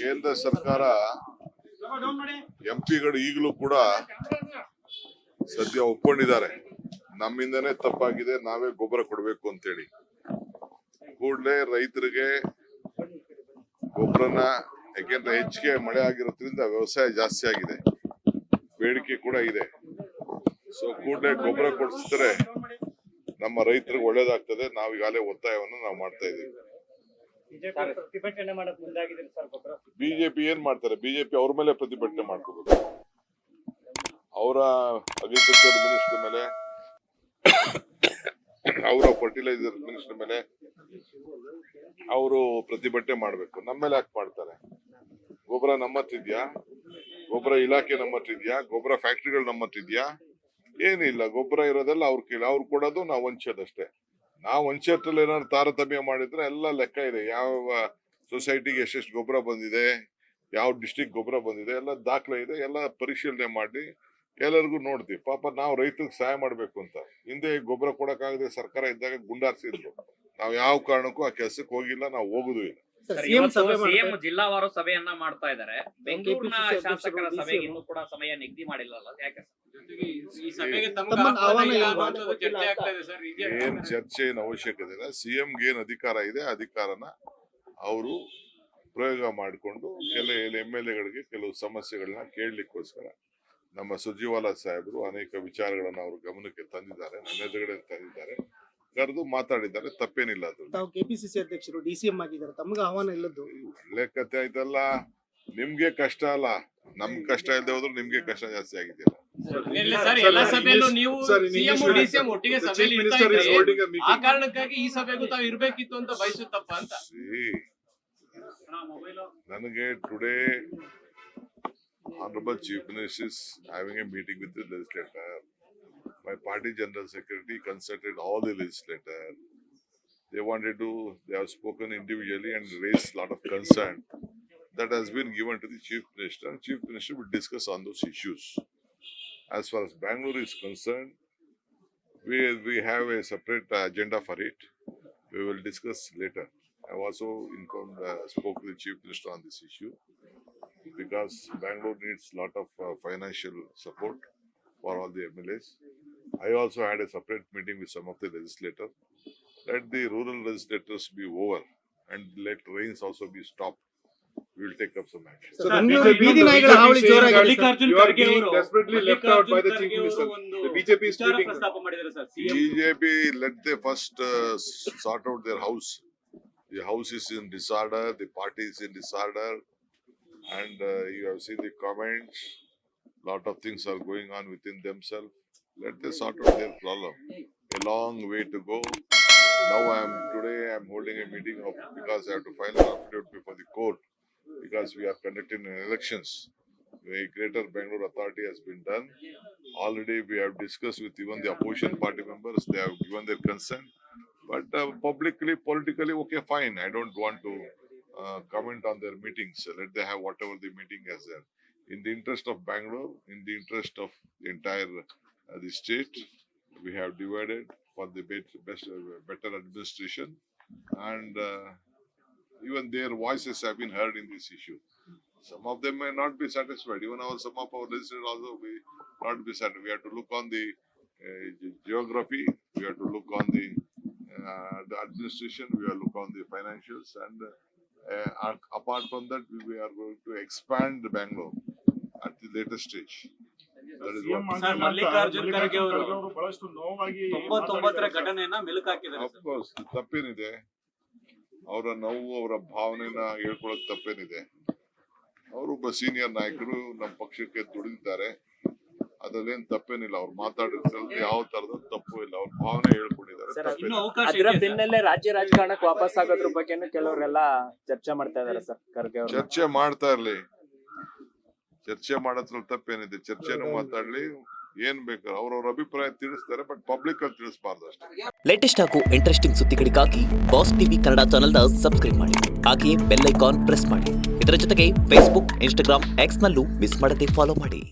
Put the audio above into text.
ಕೇಂದ್ರ ಸರ್ಕಾರ ಎಂಪಿಗಳು ಈಗಲೂ ಕೂಡ ಸದ್ಯ ಒಪ್ಕೊಂಡಿದ್ದಾರೆ, ನಮ್ಮಿಂದನೇ ತಪ್ಪಾಗಿದೆ, ನಾವೇ ಗೊಬ್ಬರ ಕೊಡಬೇಕು ಅಂತೇಳಿ. ಕೂಡಲೇ ರೈತರಿಗೆ ಗೊಬ್ಬರನ, ಯಾಕೆಂದ್ರೆ ಹೆಚ್ಚಿಗೆ ಮಳೆ ಆಗಿರೋದ್ರಿಂದ ವ್ಯವಸಾಯ ಜಾಸ್ತಿ ಆಗಿದೆ, ಬೇಡಿಕೆ ಕೂಡ ಇದೆ. ಸೊ ಕೂಡಲೇ ಗೊಬ್ಬರ ಕೊಡಿಸಿದ್ರೆ ನಮ್ಮ ರೈತರಿಗೆ ಒಳ್ಳೇದಾಗ್ತದೆ. ನಾವು ಈಗಾಗಲೇ ಒತ್ತಾಯವನ್ನು ನಾವು ಮಾಡ್ತಾ ಇದ್ದೀವಿ. ಬಿಜೆಪಿ ಏನ್ ಮಾಡ್ತಾರೆ? ಬಿಜೆಪಿ ಅವ್ರ ಮೇಲೆ ಪ್ರತಿಭಟನೆ ಮಾಡ್ಕೋಬೇಕು. ಅವರ ಅಗ್ರಿಕಲ್ಚರ್ ಮಿನಿಸ್ಟರ್ ಮೇಲೆ, ಅವರ ಫರ್ಟಿಲೈಸರ್ ಮಿನಿಸ್ಟರ್ ಮೇಲೆ ಅವರು ಪ್ರತಿಭಟನೆ ಮಾಡ್ಬೇಕು. ನಮ್ಮ ಮೇಲೆ ಯಾಕೆ ಮಾಡ್ತಾರೆ? ಗೊಬ್ಬರ ನಮ್ಮ ಹತ್ರ ಇದೆಯಾ? ಗೊಬ್ಬರ ಇಲಾಖೆ ನಮ್ಮ ಹತ್ರ ಇದೆಯಾ? ಗೊಬ್ಬರ ಫ್ಯಾಕ್ಟ್ರಿಗಳು ನಮ್ಮ ಹತ್ರ ಇದೆಯಾ? ಏನಿಲ್ಲ. ಗೊಬ್ಬರ ಇರೋದೆಲ್ಲ ಅವ್ರು ಕೇಳಿ ಅವ್ರು ಕೊಡೋದು, ನಾವು ಹಂಚೋದಷ್ಟೇ. ನಾವು ಹಂಚೋದ್ರಲ್ಲಿ ಏನಾದ್ರು ತಾರತಮ್ಯ ಮಾಡಿದ್ರೆ ಎಲ್ಲ ಲೆಕ್ಕ ಇದೆ. ಯಾವ ಸೊಸೈಟಿಗೆ ಎಷ್ಟೆಷ್ಟು ಗೊಬ್ಬರ ಬಂದಿದೆ, ಯಾವ ಡಿಸ್ಟ್ರಿಕ್ಟ್ ಗೊಬ್ಬರ ಬಂದಿದೆ, ಎಲ್ಲ ದಾಖಲೆ ಇದೆ. ಎಲ್ಲ ಪರಿಶೀಲನೆ ಮಾಡಿ ಎಲ್ಲರಿಗೂ ನೋಡ್ತೀವಿ. ಪಾಪ ನಾವು ರೈತರಿಗೆ ಸಹಾಯ ಮಾಡ್ಬೇಕು ಅಂತ ಹಿಂದೆ ಗೊಬ್ಬರ ಕೊಡಕ್ಕಾಗದೆ ಸರ್ಕಾರ ಇದ್ದಾಗ ಗುಂಡಾರ್ಸಿದ್ರು. ನಾವು ಯಾವ ಕಾರಣಕ್ಕೂ ಆ ಕೆಲಸಕ್ಕೆ ಹೋಗಿಲ್ಲ, ನಾವು ಹೋಗುದು ಇಲ್ಲ. ಸಿಎಂ ಜಿಲ್ಲಾವಾರು ಸಭೆಯನ್ನ ಮಾಡ್ತಾ ಇದ್ದಾರೆ. ಬೆಂಗಳೂರಿನ ಶಾಸಕರ ಸಭೆಗೆ ಇನ್ನೂ ಕೂಡ ಸಮಯ ನಿಗದಿ ಮಾಡಿಲ್ಲಲ್ಲ, ಯಾಕೆ? ಏನ್ ಚರ್ಚೆ ಏನು ಅವಶ್ಯಕತೆ ಇಲ್ಲ. ಸಿಎಂಗೆ ಏನ್ ಅಧಿಕಾರ ಇದೆ, ಅಧಿಕಾರನ ಅವರು ಪ್ರಯೋಗ ಮಾಡಿಕೊಂಡು ಕೆಲವು MLAಗಳಿಗೆ ಕೆಲವು ಸಮಸ್ಯೆಗಳನ್ನ ಕೇಳಲಿಕ್ಕೋಸ್ಕರ ನಮ್ಮ ಸುರ್ಜೇವಾಲಾ ಸಾಹೇಬರು ಅನೇಕ ವಿಚಾರಗಳನ್ನ ಅವ್ರ ಗಮನಕ್ಕೆ ತಂದಿದ್ದಾರೆ, ನನ್ನ ಎದುರುಗಡೆ ತಂದಿದ್ದಾರೆ, ಕರೆದು ಮಾತಾಡಿದ್ದಾರೆ. ತಪ್ಪೇನಿಲ್ಲ. ಅದು ಕೆಪಿಸಿಸಿ ಅಧ್ಯಕ್ಷರು DCM ಆಗಿದ್ದಾರೆ, ತಮಗೆ ಆಹ್ವಾನ ಇಲ್ಲದ್ದು ಒಳ್ಳೆ ಕತೆ ಆಯ್ತಲ್ಲ. ನಿಮ್ಗೆ ಕಷ್ಟ ಅಲ್ಲ, ನಮ್ಗೆ ಕಷ್ಟ ಇಲ್ಲದೆ ಹೋದ್ರು ನಿಮ್ಗೆ ಕಷ್ಟ ಜಾಸ್ತಿ ಆಗಿದೆಯಲ್ಲ. ನನಗೆ today Honorable Chief Minister is having a meeting with the legislator. My party General Secretary consulted all the legislator. They have spoken individually and raised a lot of concern that has been given to the Chief Minister. Chief Minister will discuss on those issues. As far as Bangalore is concerned, we have a separate agenda for it. We will discuss later. I have also spoke to the Chief Minister on this issue because Bangalore needs a lot of financial support for all the MLAs. I also had a separate meeting with some of the legislators. Let the rural legislators be over and let rains also be stopped. We will take up some action. So you are being desperately left out by the Chief Minister. The BJP is tweeting. BJP, let them first sort out their house. The house is in disorder, the party is in disorder, and you have seen the comments. Lot of things are going on within themselves. Let them sort out their problem. A long way to go. Now today I am holding a meeting because I have to file an affidavit before the court because we are conducting elections. A Greater Bangalore Authority has been done. Already we have discussed with even the opposition party members. They have given their consent. But publicly, politically, okay, fine. I don't want to comment on their meetings. Let them have whatever the meeting is there. In the interest of Bangalore, in the interest of the entire the state, we have divided for the better administration, and even their voices have been heard in this issue. Some of them may not be satisfied. Even some of our legislators also will not be satisfied. We have to look on the geography. We have to look on the administration. We have to look on the financials, and apart from that, we are going to expand Bangalore at the later stage. That is what. Mallikarjun Kharge ಅವರು ಬಹಳಷ್ಟು ನೋವಾಗಿ 99ರ ಘಟನೆಯನ್ನ ಮೆಲುಕು ಹಾಕಿದ್ದಾರೆ. Of course, ತಪ್ಪೇನಿದೆ? ಅವರ ನೋವು, ಅವರ ಭಾವನೆನ ಹೇಳ್ಕೊಳ್ಳೋದು ತಪ್ಪೇನಿದೆ? ಅವರು ಒಬ್ಬ ಸೀನಿಯರ್ ನಾಯಕರು, ನಮ್ಮ ಪಕ್ಷಕ್ಕೆ ದುಡಿದಿದ್ದಾರೆ. ಅದರಲ್ಲೇನು ತಪ್ಪೇನಿಲ್ಲ. ಅವ್ರು ಮಾತಾಡಿದ್ರಲ್ಲಿ ಯಾವ ತರದ ತಪ್ಪು ಇಲ್ಲ. ಅವ್ರ ಭಾವನೆ ಹೇಳ್ಕೊಂಡಿದ್ದಾರೆ. ಅದರ ಬೆನ್ನಲ್ಲೇ ರಾಜ್ಯ ರಾಜಕಾರಣಕ್ಕೆ ವಾಪಸ್ ಆಗೋದ್ರ ಬಗ್ಗೆನೂ ಕೆಲವರೆಲ್ಲ ಚರ್ಚೆ ಮಾಡ್ತಾ ಇದಾರೆ ಸರ್. ಖರ್ಗೆ ಅವರು ಚರ್ಚೆ ಮಾಡ್ತಾ ಇರ್ಲಿ, ಚರ್ಚೆ ಮಾಡೋದ್ರಲ್ಲಿ ತಪ್ಪೇನಿದೆ? ಚರ್ಚೆನೂ ಮಾತಾಡ್ಲಿ, ಏನ್ ಬೇಕಾದ್ರೆ ಅವ್ರವ್ರ ಅಭಿಪ್ರಾಯ ತಿಳಿಸ್ತಾರೆ, ಬಟ್ ಪಬ್ಲಿಕ್ ಅಲ್ಲಿ ತಿಳಿಸಬಾರ್ದು ಅಷ್ಟೇ. ಲೇಟೆಸ್ಟ್ ಹಾಗೂ ಇಂಟ್ರೆಸ್ಟಿಂಗ್ ಸುದ್ದಿಗಳಿಗಾಗಿ ಬಾಸ್ ಟಿವಿ ಕನ್ನಡ ಚಾನೆಲ್ನ ಸಬ್ಸ್ಕ್ರೈಬ್ ಮಾಡಿ, ಹಾಗೆಯೇ ಬೆಲ್ ಐಕಾನ್ ಪ್ರೆಸ್ ಮಾಡಿ. ಇದರ ಜೊತೆಗೆ ಫೇಸ್ಬುಕ್, ಇನ್ಸ್ಟಾಗ್ರಾಮ್, ಎಕ್ಸ್ ನಲ್ಲೂ ಮಿಸ್ ಮಾಡದೆ ಫಾಲೋ ಮಾಡಿ.